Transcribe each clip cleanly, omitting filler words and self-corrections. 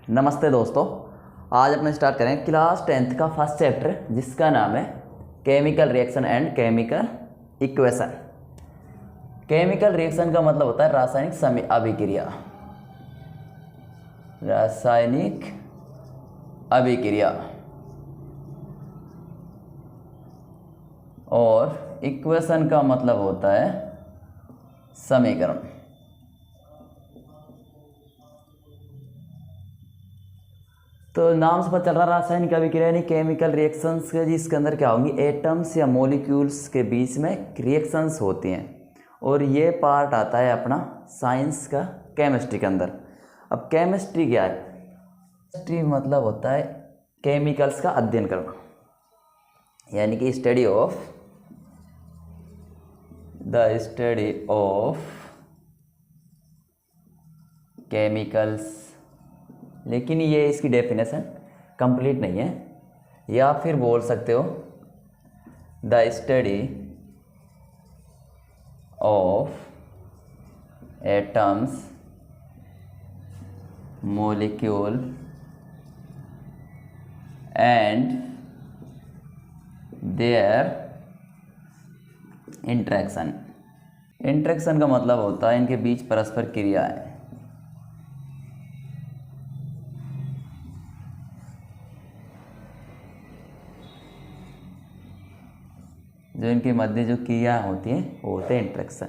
नमस्ते दोस्तों, आज अपने स्टार्ट करें क्लास 10th का फर्स्ट चैप्टर जिसका नाम है chemical reaction and chemical equation. Chemical reaction का मतलब होता है रासायनिक अभिक्रिया। रासायनिक अभिक्रिया और इक्वेशन का मतलब होता है समीकरण। तो नाम से पता चल रहा रासायनिक अभिक्रिया यानी केमिकल रिएक्शंस के जिसके अंदर क्या होंगी, एटम्स या मॉलिक्यूल्स के बीच में रिएक्शंस होती हैं। और ये पार्ट आता है अपना साइंस का केमिस्ट्री के अंदर। अब केमिस्ट्री क्या है? केमिस्ट्री मतलब होता है केमिकल्स का अध्ययन करना, यानी कि स्टडी ऑफ केमिकल्स। लेकिन ये इसकी डेफिनेशन कंप्लीट नहीं है, या फिर बोल सकते हो the study of atoms, molecule and there interaction. Interaction का मतलब होता है इनके बीच परस्पर क्रिया है। जो इनके मध्य जो क्रिया होती हैं वो होते हैं इंटरेक्शन।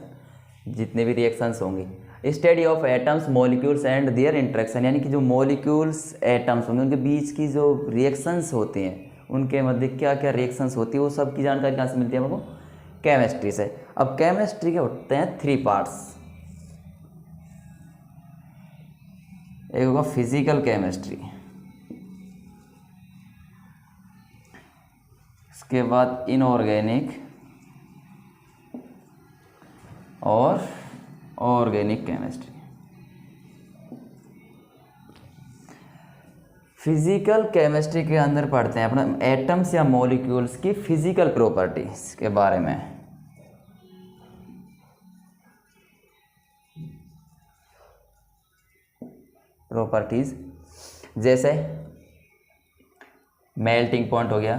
जितने भी रिएक्शंस होंगे, study of atoms, molecules and there interaction, यानी कि जो मॉलिक्यूल्स एटम्स होंगे उनके बीच की जो रिएक्शंस होती हैं, उनके मध्य क्या क्या रिएक्शंस होती है, वो सब की जानकारी कहाँ से मिलती है हमको? केमिस्ट्री से। अब केमिस्ट्री के होते हैं 3 पार्ट्स। एक होगा फिजिकल केमिस्ट्री, इसके बाद इनऑर्गेनिक और ऑर्गेनिक केमिस्ट्री। फिजिकल केमिस्ट्री के अंदर पढ़ते हैं अपना एटम्स या मॉलिक्यूल्स की फिजिकल प्रॉपर्टीज के बारे में। प्रॉपर्टीज जैसे मेल्टिंग पॉइंट हो गया,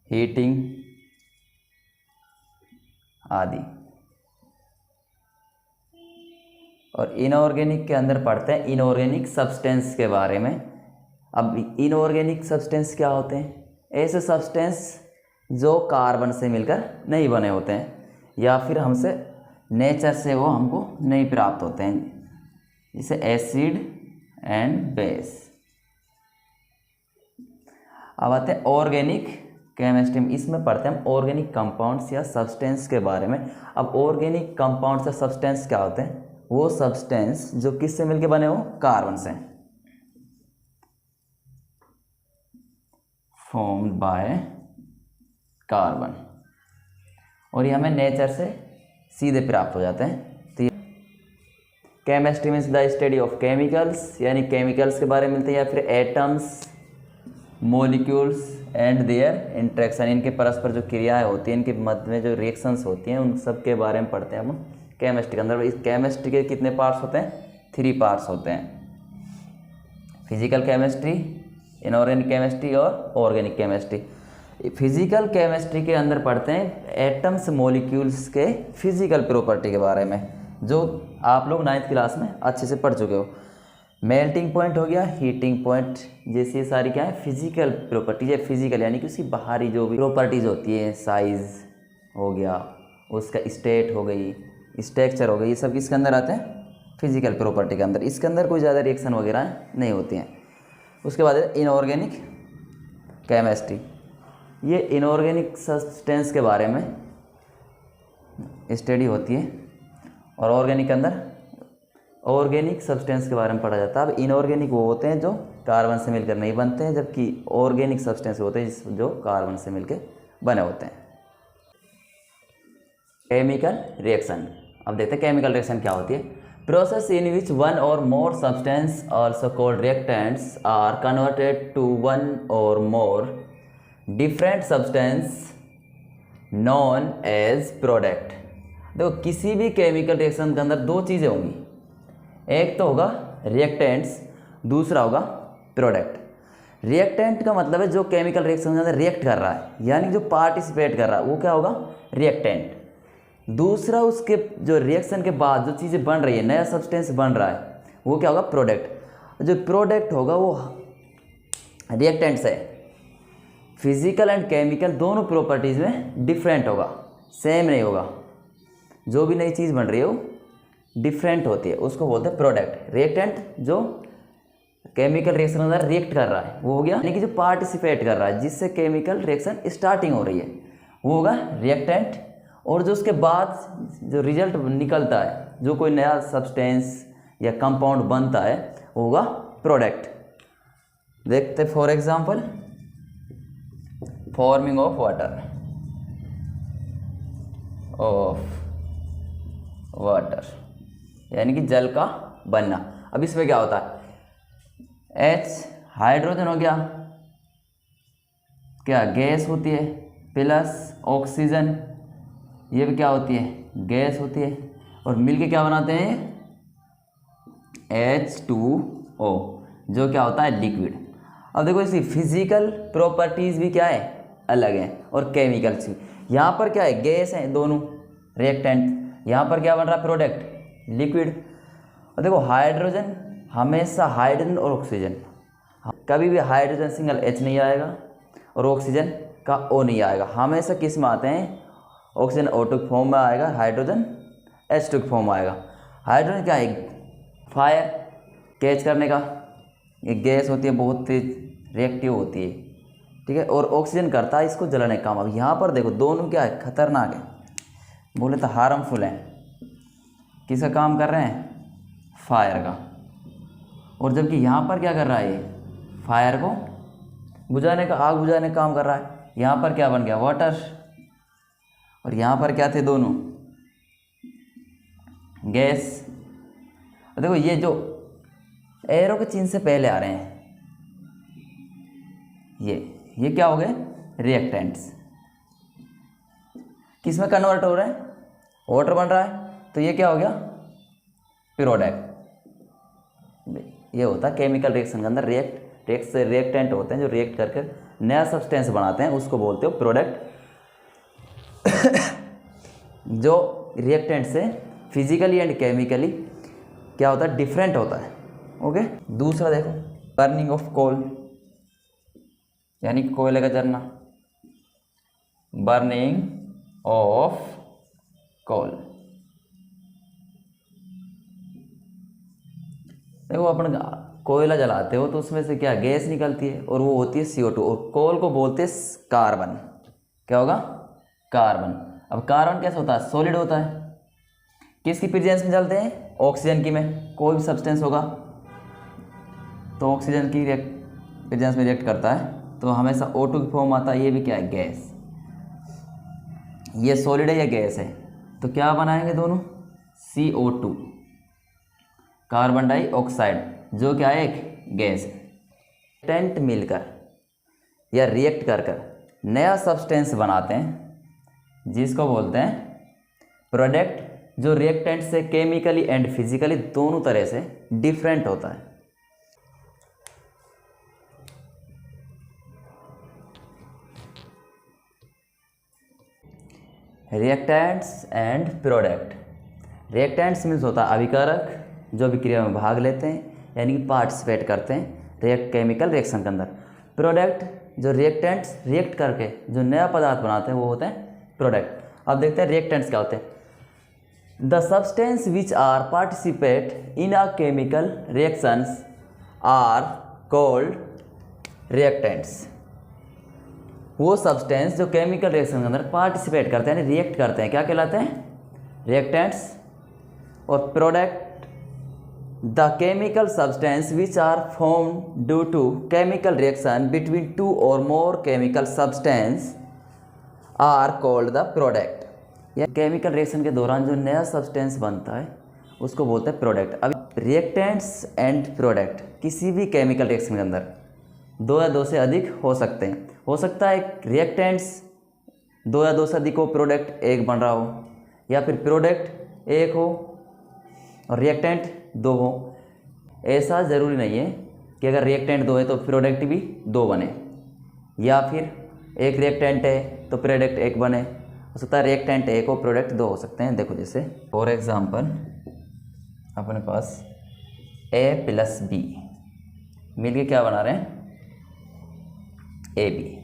हीटिंग आदि। और इनऑर्गेनिक के अंदर पढ़ते हैं इनऑर्गेनिक सब्सटेंस के बारे में। अब इनऑर्गेनिक सब्सटेंस क्या होते हैं? ऐसे सब्सटेंस जो कार्बन से मिलकर नहीं बने होते हैं, या फिर हमसे नेचर से वो हमको नहीं प्राप्त होते हैं, जैसे एसिड एंड बेस। अब आते हैं ऑर्गेनिक केमिस्ट्री में। इसमें पढ़ते हैं हम ऑर्गेनिक कंपाउंड्स या सब्सटेंस के बारे में। अब ऑर्गेनिक कंपाउंड्स या सब्सटेंस क्या होते हैं? वो सब्सटेंस जो किससे मिलके बने हो? कार्बन से। फॉर्म्ड बाय कार्बन, और ये हमें नेचर से सीधे प्राप्त हो जाते हैं। तो chemistry means the study of chemicals, यानी केमिकल्स के बारे में मिलते हैं, या फिर atoms, molecules and there interaction, इनके परस्पर जो क्रियाएं होती हैं, इनके मध्य में जो रिएक्शंस होती हैं, उन सब के बारे में पढ़ते हैं हम केमिस्ट्री के अंदर। इस केमिस्ट्री के कितने पार्ट्स होते हैं? 3 पार्ट्स होते हैं। फिजिकल केमिस्ट्री, इनऑर्गेनिक केमिस्ट्री और ऑर्गेनिक केमिस्ट्री। फिजिकल केमिस्ट्री के अंदर पढ़ते हैं एटम्स, मॉलिक्यूल्स के फिजिकल प्रॉपर्टी के बारे में, जो आप लोग 9th क्लास में अच्छे से पढ़ चुके हो। मेल्टिंग पॉइंट हो गया, हीटिंग पॉइंट, जैसी ये सारी क्या है? फिजिकल प्रॉपर्टीज है। फिजिकल यानी कि उसकी बाहरी जो भी प्रॉपर्टीज होती है, साइज हो गया, उसका स्टेट हो गई, स्ट्रक्चर हो गई, ये सब किसके अंदर आते हैं? फिजिकल प्रॉपर्टी के अंदर। इसके अंदर कोई ज़्यादा रिएक्शन वगैरह नहीं होती हैं। उसके बाद इनऑर्गेनिक केमिस्ट्री। ये इनऑर्गेनिक सब्सटेंस के बारे में स्टडी होती है, और ऑर्गेनिक के अंदर ऑर्गेनिक सब्सटेंस के बारे में पढ़ा जाता है। अब इनऑर्गेनिक वो होते हैं जो कार्बन से मिलकर नहीं बनते हैं, जबकि ऑर्गेनिक सब्सटेंस होते हैं जो कार्बन से मिलकर बने होते हैं। Chemical reaction. अब देखते हैं केमिकल रिएक्शन क्या होती है। Process in which one or more substance also called reactants are converted to one or more different substance known as product. देखो, किसी भी केमिकल रिएक्शन के अंदर 2 चीज़ें होंगी। एक तो होगा रिएक्टेंट्स दूसरा होगा प्रोडक्ट। रिएक्टेंट का मतलब है जो केमिकल रिएक्शन के अंदर रिएक्ट कर रहा है, यानी जो पार्टिसिपेट कर रहा है वो क्या होगा, रिएक्टेंट। दूसरा उसके जो रिएक्शन के बाद जो चीज़ें बन रही है, नया सब्सटेंस बन रहा है, वो क्या होगा, प्रोडक्ट। जो प्रोडक्ट होगा वो रिएक्टेंट से फिजिकल एंड केमिकल दोनों प्रॉपर्टीज़ में डिफरेंट होगा, सेम नहीं होगा। जो भी नई चीज़ बन रही है वो डिफरेंट होती है, उसको बोलते हैं प्रोडक्ट। रिएक्टेंट जो केमिकल रिएक्शन के अंदर रिएक्ट कर रहा है वो हो गया, यानी कि जो पार्टिसिपेट कर रहा है जिससे केमिकल रिएक्शन स्टार्टिंग हो रही है वो होगा रिएक्टेंट। और जो उसके बाद जो रिजल्ट निकलता है, जो कोई नया सब्सटेंस या कंपाउंड बनता है, वो होगा प्रोडक्ट। देखते for example forming of water यानी कि जल का बनना। अब इसमें क्या होता है, H हाइड्रोजन हो गया, क्या गैस होती है, प्लस ऑक्सीजन ये भी क्या होती है, गैस होती है, और मिलके क्या बनाते हैं H2O जो क्या होता है, लिक्विड। अब देखो इसकी फिजिकल प्रॉपर्टीज़ भी क्या है, अलग हैं, और केमिकल्स भी। यहाँ पर क्या है, गैस है दोनों रिएक्टेंट, यहाँ पर क्या बन रहा है, प्रोडक्ट लिक्विड। और देखो हाइड्रोजन हमेशा हाइड्रोजन और ऑक्सीजन, कभी भी हाइड्रोजन सिंगल H नहीं आएगा और ऑक्सीजन का O नहीं आएगा, हमेशा किस में आते हैं, ऑक्सीजन O2 के फॉर्म में आएगा, हाइड्रोजन H2 के फॉर्म में आएगा। हाइड्रोजन क्या है, फायर कैच करने का एक गैस होती है, बहुत तेज रिएक्टिव होती है, ठीक है, और ऑक्सीजन करता है इसको जलाने का काम। अब यहाँ पर देखो दोनों क्या है, खतरनाक है, बोले तो हार्मफुल हैं। किसका काम कर रहे हैं, फायर का। और जबकि यहाँ पर क्या कर रहा है, ये फायर को बुझाने का, आग बुझाने का काम कर रहा है। यहाँ पर क्या बन गया, वाटर, और यहाँ पर क्या थे, दोनों गैस। देखो ये जो एरो के चिन्ह से पहले आ रहे हैं, ये क्या हो गए, रिएक्टेंट्स। किस में कन्वर्ट हो रहे हैं, वाटर बन रहा है, तो ये क्या हो गया, प्रोडक्ट। ये होता है केमिकल रिएक्शन के अंदर रिएक्टेंट होते हैं जो रिएक्ट करके नया सब्सटेंस बनाते हैं, उसको बोलते हो प्रोडक्ट। जो रिएक्टेंट से फिजिकली एंड केमिकली क्या होता है, डिफरेंट होता है। ओके, दूसरा देखो बर्निंग ऑफ कोल, यानी कोयले का जलना, बर्निंग ऑफ कोल। देखो अपन कोयला जलाते हो तो उसमें से क्या गैस निकलती है, और वो होती है CO2, और कोल को बोलते हैं कार्बन। क्या होगा, कार्बन। अब कार्बन कैसा होता है, सॉलिड होता है। किसकी प्रेजेंस में जलते हैं, ऑक्सीजन की में। कोई भी सब्सटेंस होगा तो ऑक्सीजन की प्रेजेंस में रिएक्ट करता है, तो हमेशा O2 की फॉर्म आता है। ये भी क्या है, गैस। ये सॉलिड है या गैस है, तो क्या बनाएंगे दोनों, CO2, कार्बन डाइऑक्साइड, जो क्या है, एक गैस है। टेंट मिलकर या रिएक्ट कर नया सब्सटेंस बनाते हैं जिसको बोलते हैं प्रोडक्ट, जो रिएक्टेंट से केमिकली एंड फिजिकली दोनों तरह से डिफरेंट होता है। Reactants and product. Reactants means होता है अभिकारक, जो अभिक्रिया में भाग लेते हैं, यानी कि पार्टिसिपेट करते हैं केमिकल रिएक्शन के अंदर। प्रोडक्ट जो रिएक्टेंट्स रिएक्ट करके जो नया पदार्थ बनाते हैं वो होते हैं प्रोडक्ट। अब देखते हैं रिएक्टेंट्स क्या होते हैं। The substance which are participate in a chemical reactions are called reactants. वो सब्सटेंस जो केमिकल रिएक्शन के अंदर पार्टिसिपेट करते हैं, रिएक्ट करते हैं, क्या कहलाते हैं, रिएक्टेंट्स। और product the chemical substance which are formed due to chemical reaction between two or more chemical substance are called the product. या केमिकल रिएक्शन के दौरान जो नया सब्सटेंस बनता है उसको बोलते हैं प्रोडक्ट। अब रिएक्टेंट्स एंड प्रोडक्ट किसी भी केमिकल रिएक्शन के अंदर दो या दो से अधिक हो सकते हैं। हो सकता है रिएक्टेंट्स दो या दो से अधिक हो, प्रोडक्ट एक बन रहा हो, या फिर प्रोडक्ट एक हो और रिएक्टेंट दो हो। ऐसा ज़रूरी नहीं है कि अगर रिएक्टेंट 2 है तो प्रोडक्ट भी 2 बने, या फिर एक रिएक्टेंट है तो प्रोडक्ट 1 बने। हो सकता है रिएक्टेंट 1 और प्रोडक्ट 2 हो सकते हैं। देखो जैसे फॉर एग्जांपल अपने पास A + B मिलके क्या बना रहे हैं, AB।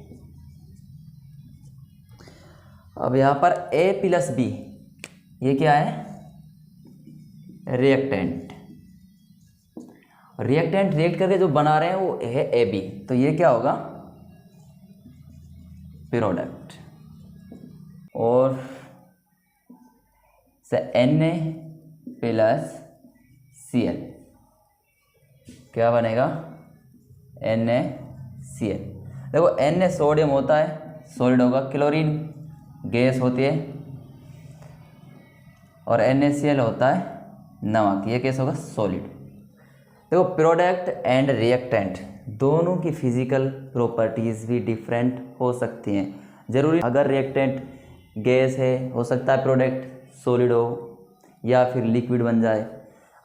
अब यहाँ पर A + B ये क्या है, रिएक्टेंट। रिएक्टेंट रिएक्ट करके जो बना रहे हैं वो है AB, तो ये क्या होगा, प्रोडक्ट। और से Na + Cl क्या बनेगा, NaCl। देखो Na सोडियम होता है, सॉलिड होगा, क्लोरीन गैस होती है, और NaCl होता है नमक, ये कैसे होगा, सॉलिड। देखो प्रोडक्ट एंड रिएक्टेंट दोनों की फिजिकल प्रॉपर्टीज़ भी डिफरेंट हो सकती हैं। जरूरी अगर रिएक्टेंट गैस है, हो सकता है प्रोडक्ट सॉलिड हो या फिर लिक्विड बन जाए।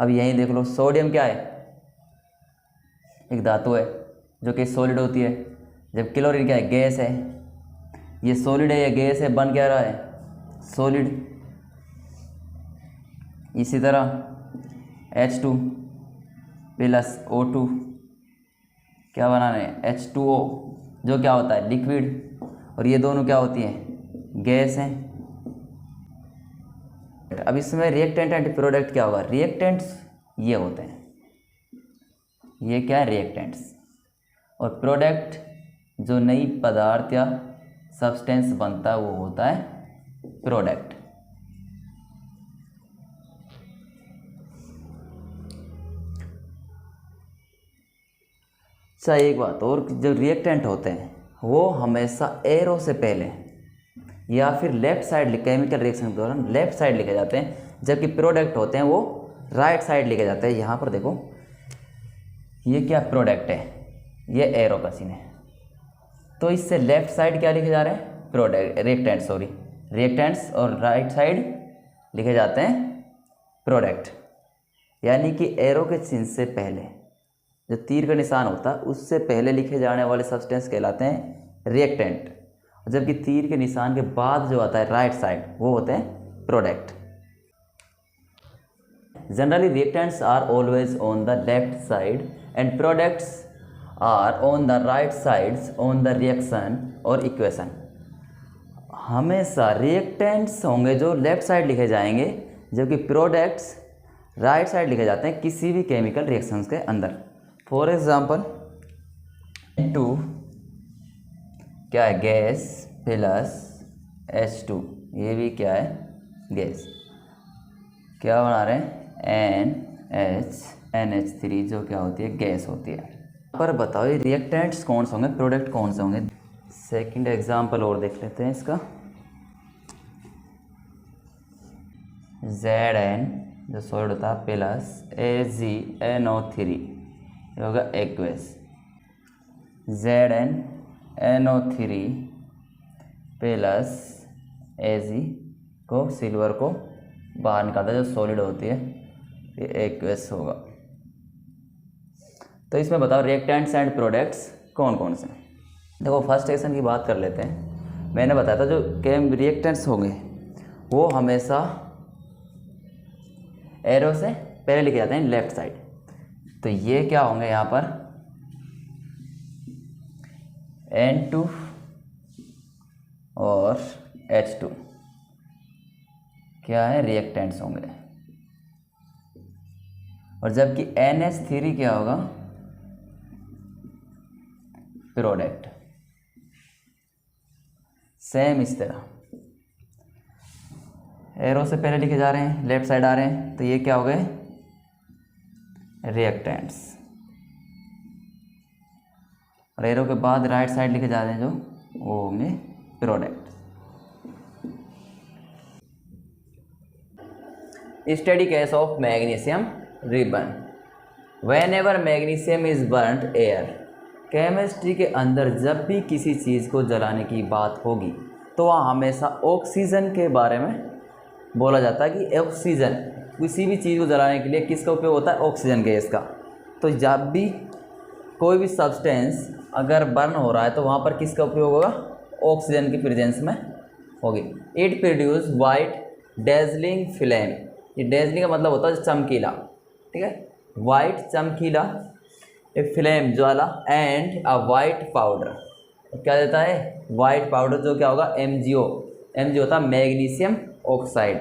अब यहीं देख लो, सोडियम क्या है, एक धातु है जो कि सॉलिड होती है, जब क्लोरीन क्या है, गैस है। ये सॉलिड है या गैस है, बन क्या रहा है, सॉलिड। इसी तरह H2 + O2 क्या बनाना है, H2O, जो क्या होता है, लिक्विड, और ये दोनों क्या होती हैं, गैस हैं। अब इसमें रिएक्टेंट एंड प्रोडक्ट क्या होगा, रिएक्टेंट्स ये होते हैं, ये क्या है, रिएक्टेंट्स, और प्रोडक्ट जो नई पदार्थ या सब्सटेंस बनता है वो होता है प्रोडक्ट। अच्छा एक बात और, जो रिएक्टेंट होते हैं वो हमेशा एरो से पहले या फिर लेफ्ट साइड, केमिकल रिएक्शन के दौरान लेफ्ट साइड लिखे जाते हैं, जबकि प्रोडक्ट होते हैं वो राइट साइड लिखे जाते हैं। यहाँ पर देखो ये क्या प्रोडक्ट है, ये एरो का सीन है, तो इससे लेफ्ट साइड क्या लिखे जा रहे हैं, प्रोडक्ट, रिएक्टेंट, सॉरी रिएक्टेंट्स, और राइट साइड लिखे जाते हैं प्रोडक्ट। यानी कि एरो के चिन्ह से पहले जो तीर का निशान होता है उससे पहले लिखे जाने वाले सब्सटेंस कहलाते हैं रिएक्टेंट, जबकि तीर के निशान के बाद जो आता है राइट साइड वो होते हैं product. Generally reactants are always on the left side and products are on the right sides on the reaction और इक्वेशन। हमेशा रिएक्टेंट्स होंगे जो लेफ्ट साइड लिखे जाएंगे, जबकि प्रोडक्ट्स राइट साइड लिखे जाते हैं किसी भी केमिकल रिएक्शंस के अंदर। फॉर एग्जांपल N2 क्या है, गैस, + H2 ये भी क्या है, गैस। क्या बना रहे हैं, NH3 जो क्या होती है, गैस होती है। पर बताओ ये रिएक्टेंट्स कौन से होंगे, प्रोडक्ट कौन से होंगे। सेकंड एग्जांपल और देख लेते हैं इसका। Zn जो सॉलिड होता है + AgNO3 ये होगा एक्वेस। ZnNO3 + Ag को, सिल्वर को बाहर निकालता है जो सॉलिड होती है, ये एक्वेस होगा। तो इसमें बताओ रिएक्टेंट्स एंड प्रोडक्ट्स कौन कौन से। देखो फर्स्ट एक्शन की बात कर लेते हैं। मैंने बताया था जो रिएक्टेंट्स होंगे वो हमेशा एरो से पहले लिखे जाते हैं लेफ्ट साइड, तो ये क्या होंगे यहाँ पर, N2 और H2 क्या है, रिएक्टेंट्स होंगे, और जबकि NH3 क्या होगा, प्रोडक्ट। सेम इस तरह एरो से पहले लिखे जा रहे हैं, लेफ्ट साइड आ रहे हैं, तो ये क्या हो गए, रिएक्टेंट्स, और एरो के बाद राइट साइड लिखे जा रहे हैं जो वो होंगे product. Study case of magnesium ribbon. When ever magnesium is burned air. Chemistry के अंदर जब भी किसी चीज़ को जलाने की बात होगी तो वहाँ हमेशा ऑक्सीजन के बारे में बोला जाता है कि ऑक्सीजन, किसी भी चीज़ को जलाने के लिए किसका उपयोग होता है, ऑक्सीजन गैस का। तो जब भी कोई भी सब्सटेंस अगर बर्न हो रहा है तो वहाँ पर किसका उपयोग होगा, ऑक्सीजन की प्रेजेंस में होगी। It produce white dazzling flame, ये डेजलिंग का मतलब होता है चमकीला, ठीक है, वाइट चमकीला, a flame Jwala, and a white powder, क्या देता है, वाइट पाउडर, जो क्या होगा MgO, MgO होता है मैग्नीशियम ऑक्साइड,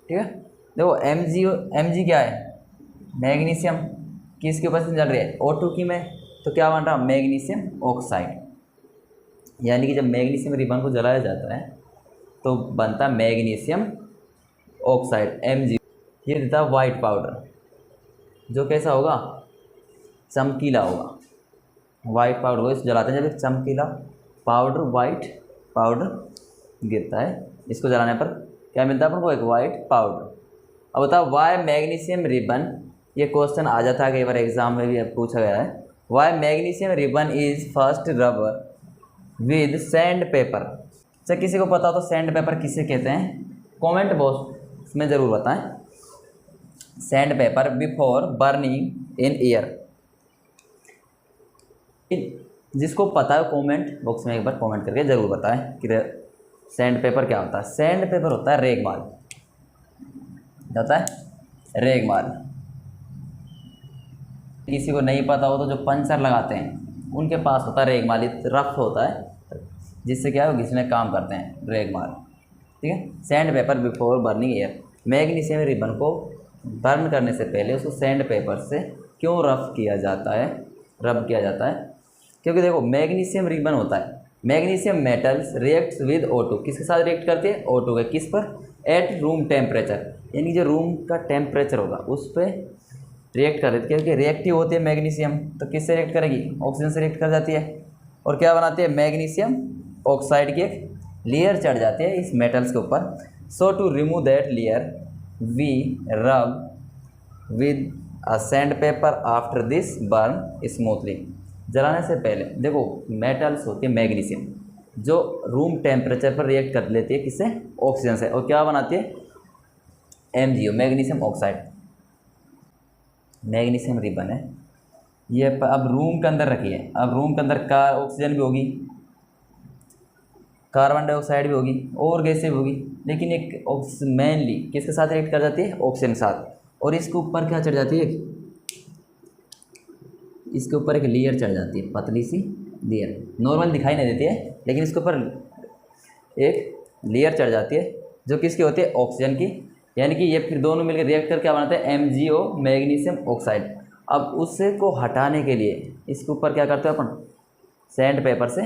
ठीक है। देखो Mg क्या है, मैग्नीशियम, किसके ऊपर से चल रही है, O2 की में, तो क्या बन रहा है, मैग्नीशियम ऑक्साइड। यानी कि जब मैग्नीशियम रिबन को जलाया जाता है तो बनता है मैग्नीशियम ऑक्साइड Mg। ये देता है वाइट पाउडर, जो कैसा होगा, चमकीला होगा। वाइट पाउडर को इस जलाते हैं जब एक चमकीला पाउडर, वाइट पाउडर गिरता है, इसको जलाने पर क्या मिलता है अपन को, एक वाइट पाउडर। अब बताओ वाई मैग्नीशियम रिबन, ये क्वेश्चन आ जाता है कई बार एग्जाम में भी पूछा गया है। Why magnesium ribbon is first rubber with sand paper. अच्छा, किसी को पता हो तो सैंड पेपर किसे कहते हैं, कमेंट बॉक्स में ज़रूर बताएं। Sand paper before burning in air, जिसको पता है कमेंट बॉक्स में एक बार कमेंट करके ज़रूर बताएं कि सैंड पेपर क्या होता है। सैंड पेपर होता है रेगमाल, क्या होता है, रेगमाल। किसी को नहीं पता हो तो जो पंचर लगाते हैं उनके पास होता है रेगमाल, रफ होता है, जिससे क्या है घिसने काम करते हैं, रेगमाल, ठीक है। Sand paper before burning air, magnesium ribbon को बर्न करने से पहले उसको सैंड पेपर से क्यों रफ किया जाता है, रब किया जाता है, क्योंकि देखो मैग्नीशियम रिबन होता है, magnesium metals reacts with O2, किसके साथ रिएक्ट करती है, O2 के, किस पर, एट रूम टेम्परेचर, यानी जो रूम का टेम्परेचर होगा उस पर रिएक्ट कर देती है, क्योंकि रिएक्टिव होती है मैग्नीशियम, तो किससे रिएक्ट करेगी, ऑक्सीजन से रिएक्ट कर जाती है, और क्या बनाती है, मैग्नीशियम ऑक्साइड की एक लेयर चढ़ जाती है इस मेटल्स के ऊपर। So to remove that layer we rub with a sandpaper after this burn smoothly. जलाने से पहले देखो मेटल्स होती है मैग्नीशियम, जो रूम टेम्परेचर पर रिएक्ट कर लेती है किससे, ऑक्सीजन से, और क्या बनाती है, MgO magnesium oxide. Magnesium ribbon है ये, अब रूम के अंदर रखी है, अब रूम के अंदर का ऑक्सीजन भी होगी, कार्बन डाइऑक्साइड भी होगी, और गैसें भी होगी, लेकिन एक मेनली किसके साथ रिएक्ट कर जाती है, ऑक्सीजन के साथ, और इसके ऊपर क्या चढ़ जाती है, इसके ऊपर एक लेयर चढ़ जाती है, पतली सी लेयर, नॉर्मल दिखाई नहीं देती है, लेकिन इसके ऊपर एक लेयर चढ़ जाती है जो किसकी होती है, ऑक्सीजन की। यानी कि ये फिर दोनों मिलकर रिएक्ट कर क्या बनाते हैं, MgO मैग्नीशियम ऑक्साइड। अब उससे को हटाने के लिए इसके ऊपर क्या करते हो अपन, सैंड पेपर से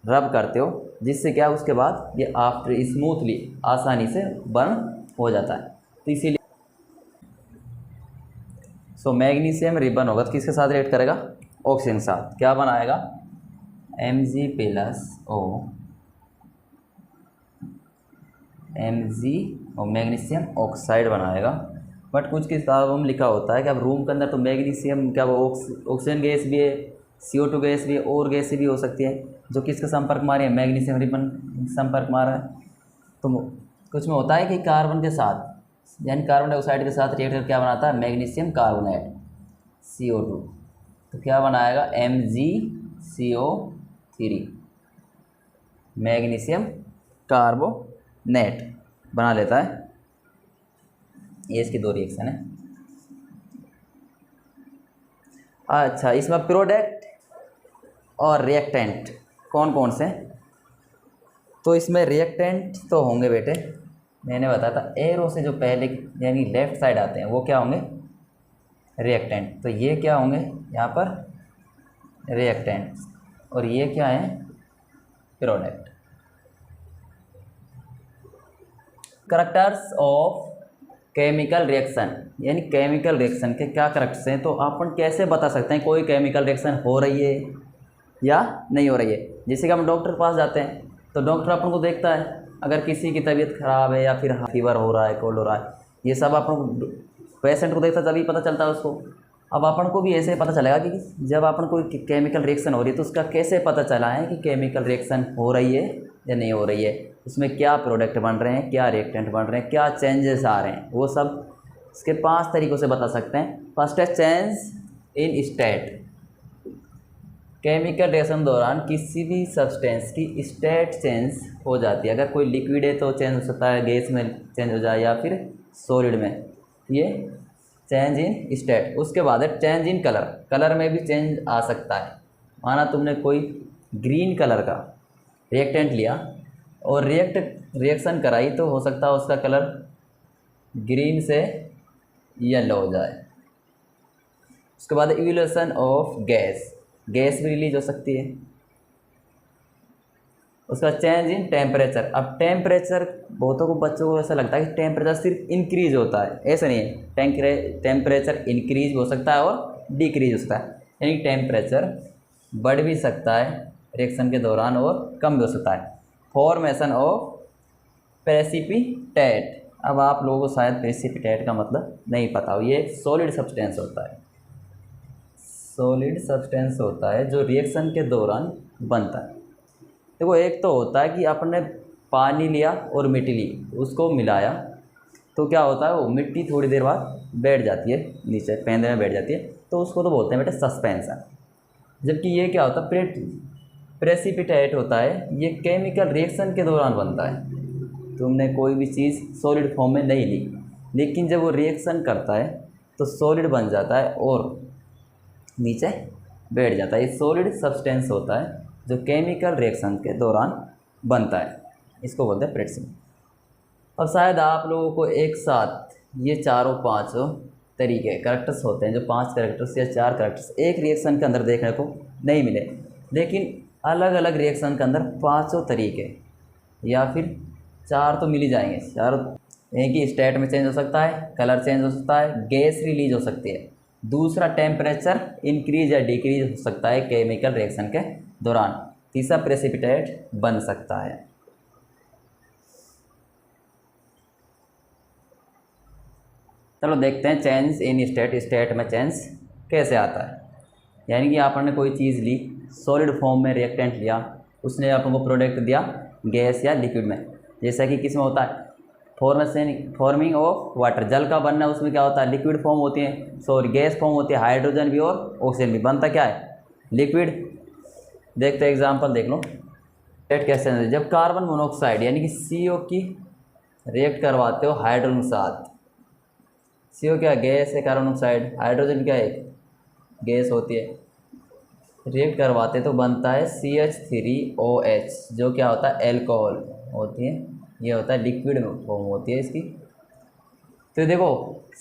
रब करते हो, जिससे क्या उसके बाद ये आफ्टर स्मूथली आसानी से बर्न हो जाता है। तो इसीलिए सो मैग्नीशियम रिबन होगा तो किसके साथ रिएक्ट करेगा, ऑक्सीजन के साथ, क्या बनाएगा, Mg+O, Mg और मैग्नीशियम ऑक्साइड बनाएगा। बट कुछ किताबों में लिखा होता है कि अब रूम के अंदर तो मैग्नीशियम क्या वो ऑक्सीजन गैस भी है, CO2 गैस भी है, और गैसें भी हो सकती है, जो किसके संपर्क में आ रही है, मैग्नीशियम रिबन संपर्क में आ रहा है। तो कुछ में होता है कि कार्बन के साथ, यानी कार्बन डाइऑक्साइड के साथ रिएक्ट कर क्या बनाता है, मैग्नीशियम कार्बोनेट CO2, तो क्या बनाएगा, MgCO3 मैग्नीशियम कार्बोनेट बना लेता है। ये इसकी दो रिएक्शन है। अच्छा, इसमें प्रोडक्ट और रिएक्टेंट कौन कौन से, तो इसमें रिएक्टेंट तो होंगे बेटे, मैंने बताया था एरो से जो पहले यानी लेफ्ट साइड आते हैं वो क्या होंगे, रिएक्टेंट। तो ये क्या होंगे यहाँ पर, रिएक्टेंट, और ये क्या है, product. Characters of chemical reaction, यानी केमिकल रिएक्शन के क्या करैक्टर्स हैं, तो अपन कैसे बता सकते हैं कोई केमिकल रिएक्शन हो रही है या नहीं हो रही है। जैसे कि हम डॉक्टर के पास जाते हैं तो डॉक्टर अपन को देखता है, अगर किसी की तबीयत ख़राब है या फिर फीवर हो रहा है, कोल्ड हो रहा है, ये सब अपन पेशेंट को देखता है तभी पता चलता है उसको। अब अपन को भी ऐसे पता चलेगा कि जब अपन कोई केमिकल रिएक्शन हो रही है तो उसका कैसे पता चला है कि केमिकल रिएक्शन हो रही है या नहीं हो रही है, उसमें क्या प्रोडक्ट बन रहे हैं, क्या रिएक्टेंट बन रहे हैं, क्या चेंजेस आ रहे हैं, वो सब इसके 5 तरीक़ों से बता सकते हैं। फर्स्ट है change in state, chemical reaction दौरान किसी भी सब्सटेंस की स्टेट चेंज हो जाती है। अगर कोई लिक्विड है तो चेंज हो सकता है, गैस में चेंज हो जाए या फिर सॉलिड में, ये चेंज इन स्टेट। उसके बाद है चेंज इन कलर, कलर में भी चेंज आ सकता है। माना तुमने कोई ग्रीन कलर का रिएक्टेंट लिया और रिएक्शन कराई तो हो सकता है उसका कलर ग्रीन से येलो हो जाए। उसके बाद इवोल्यूशन ऑफ गैस, गैस भी रिलीज हो सकती है। उसका चेंज इन टेम्परेचर, अब टेम्परेचर बहुतों को बच्चों को ऐसा लगता है कि टेम्परेचर सिर्फ इंक्रीज होता है, ऐसा नहीं है। टेम्परेचर इंक्रीज हो सकता है और डिक्रीज हो सकता है, यानी टेम्परेचर बढ़ भी सकता है रिएक्शन के दौरान और कम भी हो सकता है। फॉर्मेशन ऑफ प्रेसिपिटेट, अब आप लोगों को शायद प्रेसिपिटेट का मतलब नहीं पता हो, ये सॉलिड सब्सटेंस होता है। सॉलिड सब्सटेंस होता है जो रिएक्शन के दौरान बनता है। देखो एक तो होता है कि आपने पानी लिया और मिट्टी ली, उसको मिलाया तो क्या होता है, वो मिट्टी थोड़ी देर बाद बैठ जाती है, नीचे पेंदे में बैठ जाती है, तो उसको तो बोलते हैं बेटा सस्पेंशन। जबकि ये क्या होता है, प्रेसिपिटेट होता है, ये केमिकल रिएक्शन के दौरान बनता है। तुमने कोई भी चीज़ सॉलिड फॉर्म में नहीं ली, लेकिन जब वो रिएक्शन करता है तो सॉलिड बन जाता है और नीचे बैठ जाता है। ये सॉलिड सब्सटेंस होता है जो केमिकल रिएक्शन के दौरान बनता है, इसको बोलते हैं प्रेसिपिटेट। अब शायद आप लोगों को एक साथ ये चारों पांचों तरीके करैक्टर्स होते हैं, जो 5 करैक्टर्स या 4 करैक्टर्स एक रिएक्शन के अंदर देखने को नहीं मिले, लेकिन अलग अलग रिएक्शन के अंदर 5 तरीके या फिर 4 तो मिल ही जाएंगे। चारों एक ही स्टेट में चेंज हो सकता है, कलर चेंज हो सकता है, गैस रिलीज हो सकती है, दूसरा टेम्परेचर इंक्रीज या डिक्रीज हो सकता है केमिकल रिएक्शन के दौरान, तीसरा प्रेसिपिटेट बन सकता है। चलो देखते हैं चेंज इन स्टेट, स्टेट में चेंज कैसे आता है। यानी कि आपने कोई चीज़ ली, सॉलिड फॉर्म में रिएक्टेंट लिया, उसने आपको प्रोडक्ट दिया गैस या लिक्विड में। जैसा कि किस में होता है, फॉर्मिंग ऑफ वाटर, जल का बनना, उसमें क्या होता है, लिक्विड फॉर्म होती है, सॉरी गैस फॉर्म होती है, हाइड्रोजन भी और ऑक्सीजन भी, बनता क्या है, लिक्विड। देखते हैं एग्जाम्पल देख लो। स्टेट कैसे है, जब कार्बन मोनोऑक्साइड यानी कि CO की रिएक्ट करवाते हो हाइड्रोजन के साथ, CO क्या गैस है, कार्बन मोनोऑक्साइड, हाइड्रोजन क्या है, गैस होती है, रिएक्ट करवाते तो बनता है CH3OH, जो क्या होता है, एल्कोहल होती है, ये होता है लिक्विड फॉर्म होती है इसकी। तो देखो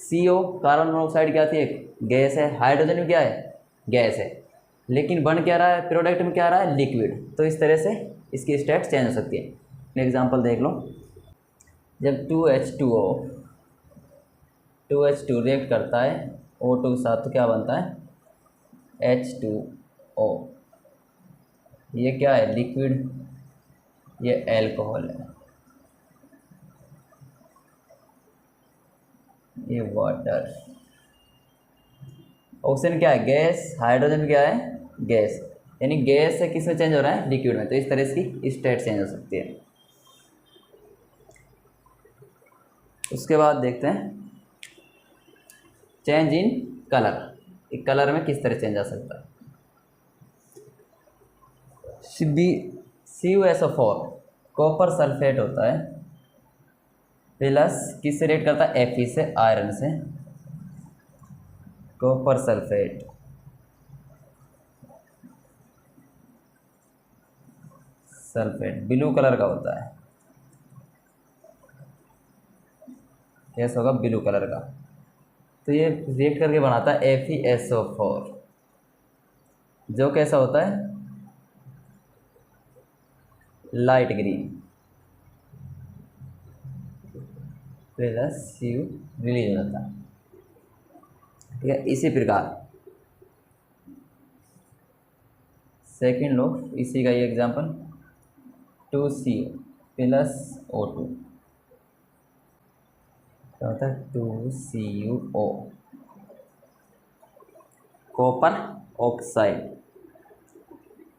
CO कार्बन मोनोऑक्साइड क्या थी, एक गैस है, हाइड्रोजन भी क्या है, गैस है, लेकिन बन क्या रहा है, प्रोडक्ट में क्या रहा है, लिक्विड। तो इस तरह से इसकी स्टेट चेंज हो सकती है। एग्जांपल देख लो, जब 2H2 रिएक्ट करता है O2 के साथ तो क्या बनता है, H2O, ये क्या है, लिक्विड, ये एल्कोहल है, ये वाटर। ऑक्सीजन क्या है, गैस, हाइड्रोजन क्या है, गैस, यानी गैस से किस में चेंज हो रहा है, लिक्विड में। तो इस तरह की स्टेट चेंज हो सकती है। उसके बाद देखते हैं चेंज इन कलर, एक कलर में किस तरह चेंज आ सकता है। CuSO4 कॉपर सल्फेट होता है, प्लस किससे रिएक्ट करता है, Fe से, आयरन से, कॉपर सल्फेट, ब्लू कलर का होता है, कैसा होगा, ब्लू कलर का। तो ये रिएक्ट करके बनाता है FeSO4, जो कैसा होता है, light green, plus Cu release हो जाता है, ठीक है। इसी प्रकार सेकेंड लो, इसी का ये एग्जांपल, 2Cu प्लस O2 क्या होता है, 2CuO, कॉपर ऑक्साइड,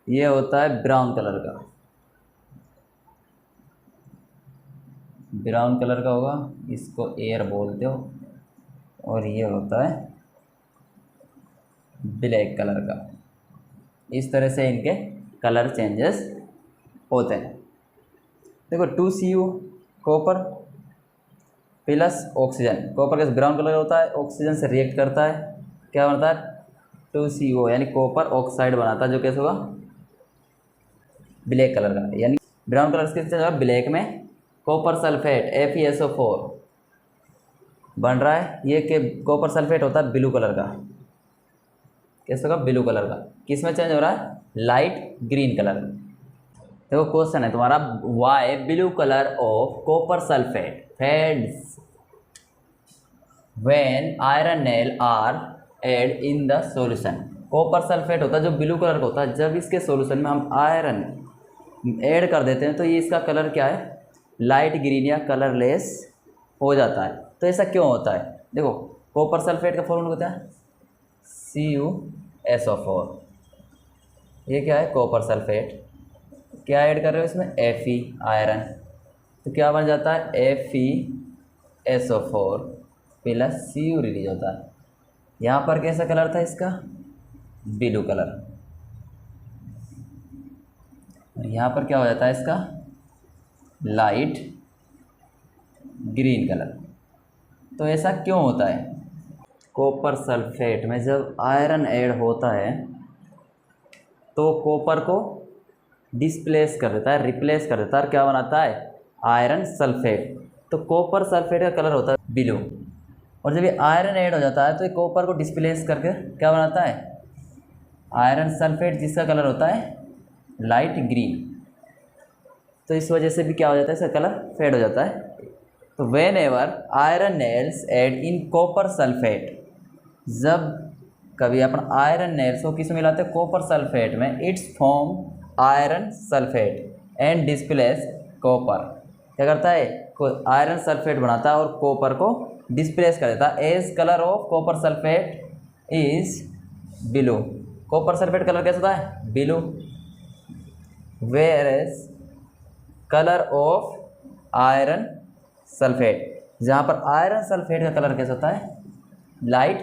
ये होता है ब्राउन कलर का, ब्राउन कलर का होगा, इसको एयर बोलते हो, और ये होता है ब्लैक कलर का। इस तरह से इनके कलर चेंजेस होते हैं। देखो 2Cu copper plus oxygen, copper का ब्राउन कलर होता है, ऑक्सीजन से रिएक्ट करता है, क्या बनता है 2CO यानी कॉपर ऑक्साइड बनाता है, जो कैसे होगा ब्लैक कलर का, यानी ब्राउन कलर से चेंज होगा ब्लैक में कॉपर सल्फेट FeSO4 बन रहा है। ये कि कॉपर सल्फेट होता है ब्लू कलर का, कैसे होगा ब्लू कलर का, किस में चेंज हो रहा है लाइट ग्रीन कलर। देखो क्वेश्चन है तुम्हारा, why blue colour of copper sulphate fades when iron nail are add in the solution. Copper sulphate होता है जो ब्लू कलर का होता है, जब इसके सॉल्यूशन में हम आयरन ऐड कर देते हैं तो ये इसका कलर क्या है लाइट ग्रीन या कलरलेस हो जाता है। तो ऐसा क्यों होता है, देखो कॉपर सल्फेट का फॉर्मूला होता है CuSO4, ये क्या है कॉपर सल्फेट, क्या ऐड कर रहे हो इसमें Fe आयरन, तो क्या बन जाता है FeSO4 प्लस Cu रिलीज होता है। यहाँ पर कैसा कलर था इसका ब्लू कलर, और यहाँ पर क्या हो जाता है इसका लाइट ग्रीन कलर। तो ऐसा क्यों होता है, कॉपर सल्फेट में जब आयरन ऐड होता है तो कॉपर को डिस्प्लेस कर देता है, रिप्लेस कर देता है, क्या बनाता है आयरन सल्फेट। तो कॉपर सल्फेट का कलर होता है ब्लू, और जब ये आयरन ऐड हो जाता है तो ये कॉपर को डिस्प्लेस करके क्या बनाता है आयरन सल्फेट, जिसका कलर होता है लाइट ग्रीन। तो इस वजह से भी क्या हो जाता है इसका कलर फेड हो जाता है। तो whenever iron nails add in copper sulphate, जब कभी अपन आयरन नेल्स को किस में मिलाते हैं कॉपर सल्फेट में, it's form iron sulphate and displace copper, क्या करता है आयरन सल्फेट बनाता है और कॉपर को डिस्प्लेस कर देता है। As colour of copper sulphate is blue, copper sulphate colour कैसा होता है blue, whereas colour of iron sulphate, जहाँ पर आयरन सल्फेट का कलर कैसा होता है light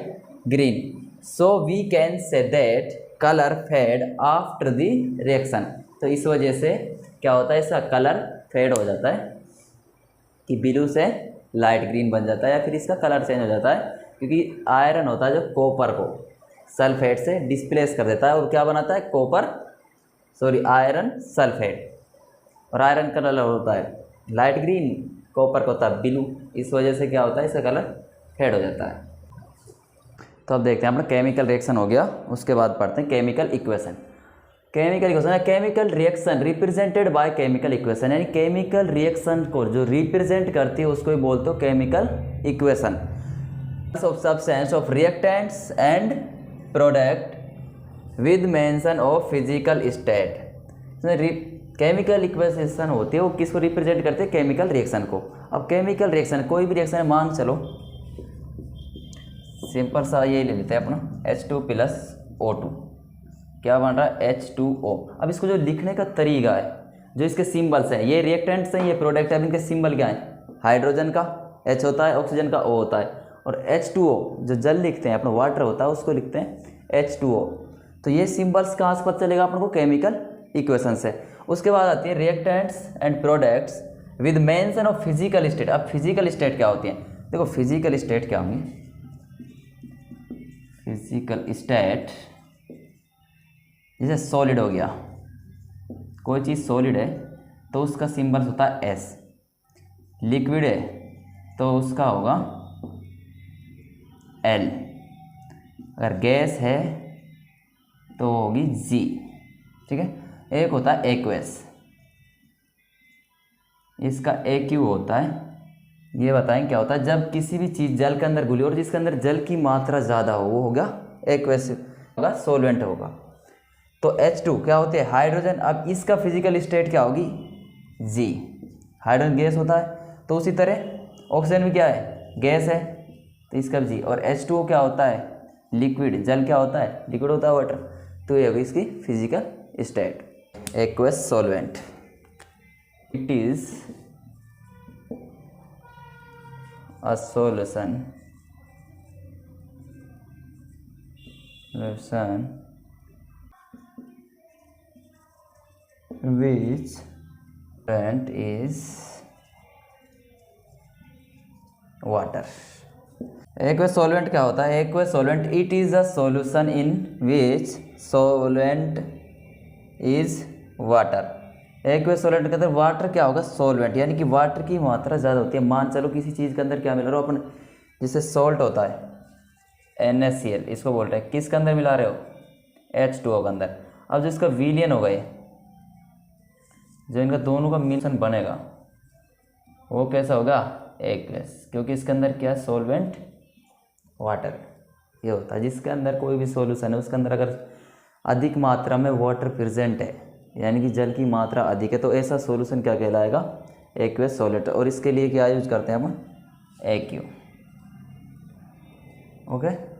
green. So we can say that colour fade after the reaction. तो इस वजह से क्या होता है इसका कलर फेड हो जाता है कि ब्लू से लाइट ग्रीन बन जाता है, या फिर इसका कलर चेंज हो जाता है, क्योंकि आयरन होता है जो कॉपर को सल्फेट से डिस्प्लेस कर देता है और क्या बनाता है आयरन सल्फेट, और आयरन कलर होता है लाइट ग्रीन, कॉपर का होता है ब्लू। इस वजह से क्या होता है इसका कलर फेड हो जाता है। तो अब देखते हैं अपना केमिकल रिएक्शन हो गया, उसके बाद पढ़ते हैं केमिकल इक्वेशन। केमिकल इक्वेशन है chemical reaction represented by chemical equation, यानी केमिकल रिएक्शन को जो रिप्रेजेंट करती है उसको ही बोलते हो chemical equation. Of substance of reactants and product with mention of physical state. Chemical equation होती है वो किसको रिप्रेजेंट करते हैं केमिकल रिएक्शन को। अब केमिकल रिएक्शन कोई भी रिएक्शन मान चलो सिंपल सा ये ले लेते हैं अपना H2 प्लस O2, क्या बन रहा है H2O। अब इसको जो लिखने का तरीका है, जो इसके सिंबल्स हैं, ये रिएक्टेंट्स हैं ये प्रोडक्ट है, अब इनके सिंबल क्या हैं हाइड्रोजन का H होता है, ऑक्सीजन का O होता है, और H2O जो जल लिखते हैं अपना वाटर होता है उसको लिखते हैं H2O। तो ये सिंबल्स कहाँ से पता चलेगा अपन को केमिकल इक्वेशन से। उसके बाद आती है reactants and products with mention of physical state. अब फिजिकल स्टेट क्या होती है, देखो फिजिकल स्टेट क्या होंगी, फिजिकल स्टेट जैसे सॉलिड हो गया, कोई चीज़ सॉलिड है तो उसका सिंबल होता है S, लिक्विड है तो उसका होगा L, अगर गैस है तो होगी G, ठीक है। एक होता है एक्वस, इसका AQ होता है। ये बताएं क्या होता है, जब किसी भी चीज़ जल के अंदर घुली और जिसके अंदर जल की मात्रा ज़्यादा हो वो होगा एक्वस होगा, सोलवेंट होगा। तो H2 क्या होते हैं हाइड्रोजन। अब इसका फिजिकल स्टेट क्या होगी G, हाइड्रोजन गैस होता है। तो उसी तरह ऑक्सीजन भी क्या है गैस है तो इसका G, और H2O क्या होता है लिक्विड, जल क्या होता है लिक्विड होता है वाटर। तो ये होगी इसकी physical state aqueous solvent. It is a solution which solvent is water. Aqueous solvent क्या होता है? Aqueous solvent it is a solution in which solvent is water. Aqueous solvent के अंदर वाटर क्या होगा? सॉल्वेंट, यानी कि वाटर की मात्रा ज़्यादा होती है। मान चलो किसी चीज़ के अंदर क्या मिला रहे हो अपन, जैसे सॉल्ट होता है NaCl, इसको बोल रहे हैं, किसके अंदर मिला रहे हो? H2O के अंदर। अब जिसका विलियन हो गए, जो इनका दोनों का मिश्रण बनेगा वो कैसा होगा? एक्वस, क्योंकि इसके अंदर क्या है? सॉल्वेंट वाटर ये होता है। जिसके अंदर कोई भी सॉल्यूशन है उसके अंदर अगर अधिक मात्रा में वाटर प्रेजेंट है, यानी कि जल की मात्रा अधिक है, तो ऐसा सॉल्यूशन क्या कहलाएगा? Aqueous solvent. और इसके लिए क्या यूज करते हैं अपन? AQ। ओके।